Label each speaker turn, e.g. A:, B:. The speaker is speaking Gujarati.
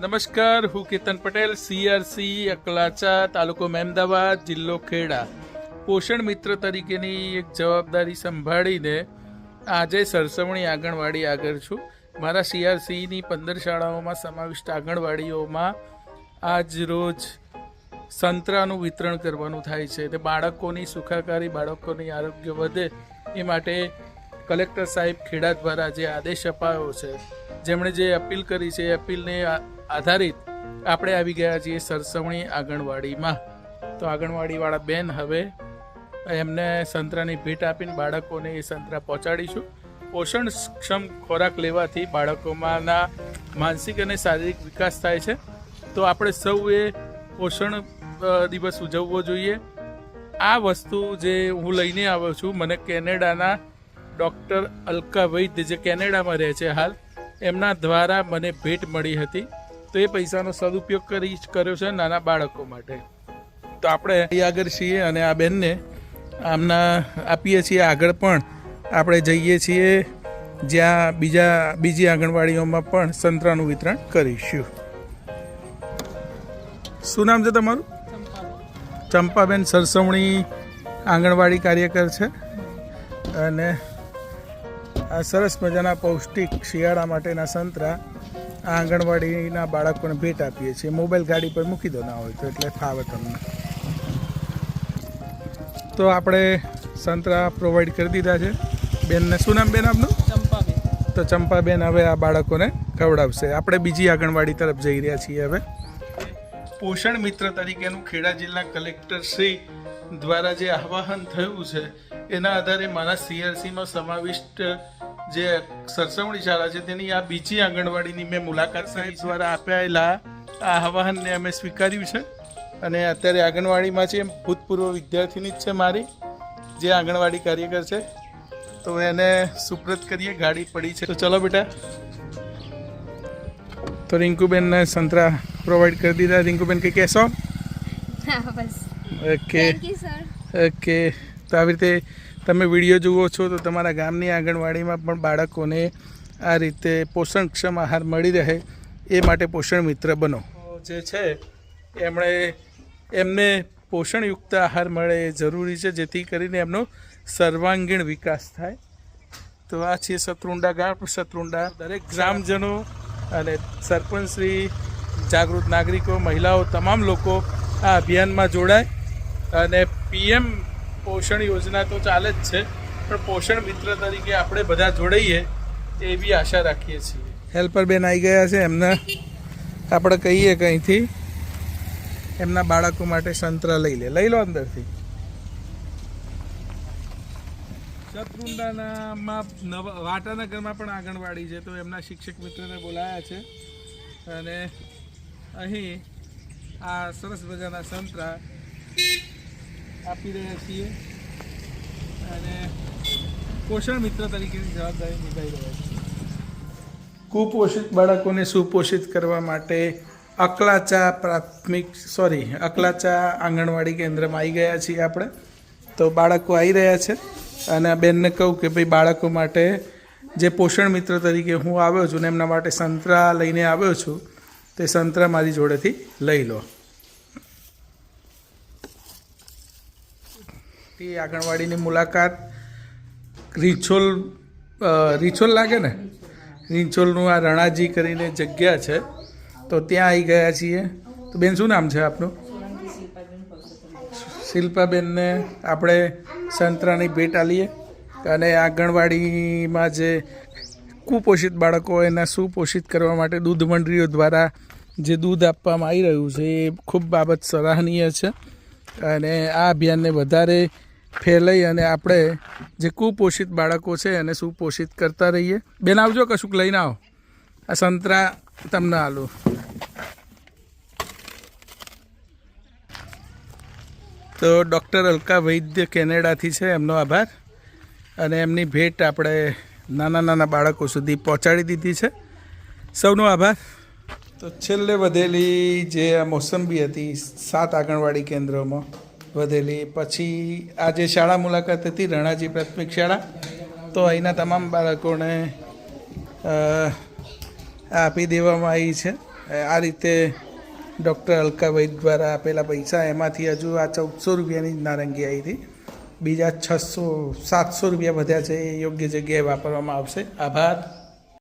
A: નમસ્કાર, હું કેતન પટેલ, સીઆરસી અકલાચા, તાલુકો મહેમદાવાદ, જિલ્લો ખેડા. પોષણ મિત્ર તરીકેની એક જવાબદારી સંભાળીને આજે સરસવણી આંગણવાડી આગળ છું. મારા સીઆરસીની 15 શાળાઓમાં સમાવિષ્ટ આંગણવાડીઓમાં આજ રોજ સંતરાનું વિતરણ કરવાનું થાય છે. તે બાળકોની સુખાકારી, બાળકોની આરોગ્ય વધે એ માટે કલેક્ટર સાહેબ ખેડા દ્વારા જે આદેશ અપાયો છે, જેમણે જે અપીલ કરી છે, એ અપીલને આધારિત આપણે આવી ગયા છીએ સરસવણી આંગણવાડીમાં. તો આંગણવાડીવાળા બેન હવે એમને સંતરાની ભેટ આપીને બાળકોને એ સંતરા પહોંચાડીશું. પોષણક્ષમ ખોરાક લેવાથી બાળકોમાંના માનસિક અને શારીરિક વિકાસ થાય છે. તો આપણે સૌએ પોષણ દિવસ ઉજવવો જોઈએ. આ વસ્તુ જે હું લઈને આવ્યો છું, મને કેનેડાના ડૉક્ટર અલકા વૈદ્ય, જે કેનેડામાં રહે છે હાલ, એમના દ્વારા મને ભેટ મળી હતી. તો એ પૈસાનો સદુપયોગ કર્યો છે નાના બાળકો માટે. તો આપણે આગળ છીએ અને આ બેનને આમના આપીએ છીએ. આગળ પણ આપણે જઈએ છીએ જ્યાં બીજી આંગણવાડીઓમાં પણ સંતરાનું વિતરણ કરીશું. શું નામ છે તમારું? ચંપાબેન સરસવણી આંગણવાડી કાર્યકર છે અને આ સરસ મજાના પૌષ્ટિક શિયાળા માટેના સંતરા આ આંગણવાડીના બાળકોને ભેટ આપીએ છીએ. મોબાઈલ ગાડી પર મૂકી દો, ના હોય તો, એટલે ફાવે તમને. તો આપણે સંતરા પ્રોવાઈડ કરી દીધા છે બેનને. શું નામ બેન આપનું?
B: ચંપાબેન.
A: તો ચંપાબેન હવે આ બાળકોને ખવડાવશે. આપણે બીજી આંગણવાડી તરફ જઈ રહ્યા છીએ હવે. પોષણ મિત્ર તરીકેનું ખેડા જિલ્લા કલેક્ટર શ્રી દ્વારા જે આહ્વાન થયું છે, એના આધારે મારા સીઆરસીમાં સમાવિષ્ટ જે સરસવણી શાળા છે તેની આ બીજી આંગણવાડીની મેં મુલાકાત સાહેબ દ્વારા આપેલા આ આહ્વાનને અમે સ્વીકાર્યું છે. અને અત્યારે આંગણવાડીમાં છે, ભૂતપૂર્વ વિદ્યાર્થીની જ છે મારી, જે આંગણવાડી કાર્યકર છે. તો એને સુપ્રત કરીએ. ગાડી પડી છે, તો ચલો બેટા. તો રિંકુબેનને સંતરા પ્રોવાઈડ કરી દીધા. રિંકુબેન કંઈ કહેશો? Okay okay. તો આવી રીતે તમે વિડીયો જુઓ છો તો તમારા ગામની આંગણવાડીમાં પણ બાળકોને આ રીતે પોષણક્ષમ આહાર મળી રહે એ માટે પોષણ મિત્ર બનો. જે છે એમને પોષણયુક્ત આહાર મળે એ જરૂરી છે, જેથી કરીને એમનો સર્વાંગીણ વિકાસ થાય. તો આ છે સતરુંડા ગામ. સતરુંડા દરેક ગ્રામજનો અને સરપંચશ્રી, જાગૃત નાગરિકો, મહિલાઓ, તમામ લોકો આ અભિયાનમાં જોડાય. અને પીએમ પોષણ યોજના તો ચાલે જ છે, પણ પોષણ મિત્ર તરીકે આપણે બધા જોડાઈએ એવી આશા રાખીએ છીએ. હેલ્પર બેન આવી ગયા છે. એમને આપણે કહીએ કંઈથી એમના બાળકો માટે સંતરા લઈ લો અંદરથી. શત્રુંડાનામાં વાટાનગરમાં પણ આંગણવાડી છે, તો એમના શિક્ષક મિત્રને બોલાયા છે અને અહીં આ સરસ મજાના સંતરા આપી રહ્યા છીએ અને પોષણ મિત્ર તરીકેની જવાબદારી નિભાવી રહ્યા છીએ. કુપોષિત બાળકોને સુપોષિત કરવા માટે અકલાચા આંગણવાડી કેન્દ્રમાં આવી ગયા છીએ આપણે. તો બાળકો આવી રહ્યા છે અને આ બેનને કહું કે ભાઈ બાળકો માટે જે પોષણ મિત્ર તરીકે હું આવ્યો છું ને એમના માટે સંતરા લઈને આવ્યો છું, તે સંતરા મારી જોડેથી લઈ લો. એ આંગણવાડીની મુલાકાત રીછોલ લાગે ને, રીંછોલનું આ રણાજી કરીને જગ્યા છે, તો ત્યાં આવી ગયા છીએ. તો બેન શું નામ છે આપનું? શિલ્પાબેનને આપણે સંતરાની ભેટ આલીએ અને આંગણવાડીમાં જે કુપોષિત બાળકો હોય એના સુપોષિત કરવા માટે દૂધ મંડળીઓ દ્વારા જે દૂધ આપવામાં આવી રહ્યું છે, એ ખૂબ બાબત સરાહનીય છે. અને આ અભિયાનને વધારે ફેલાઈ અને આપણે જે કુપોષિત બાળકો છે એને સુપોષિત કરતા રહીએ. બેન આવજો, કશુંક લઈને આવો. આ સંતરા તમને આલો. તો ડૉક્ટર અલકા વૈદ્ય કેનેડાથી છે, એમનો આભાર. અને એમની ભેટ આપણે નાના બાળકો સુધી પહોંચાડી દીધી છે. સૌનો આભાર. તો છેલ્લે વધેલી જે આ મોસંબી હતી 7 આંગણવાડી કેન્દ્રોમાં વધેલી, પછી આ જે શાળા મુલાકાત હતી રણાજી પ્રાથમિક શાળા, તો અહીંના તમામ બાળકોને આપી દેવામાં આવી છે. આ રીતે ડૉક્ટર અલકા વૈદ દ્વારા આપેલા પૈસા એમાંથી હજુ આ 1400 રૂપિયાની જ નારંગી આવી હતી. બીજા 700 રૂપિયા વધ્યા છે એ યોગ્ય જગ્યાએ વાપરવામાં આવશે. આભાર.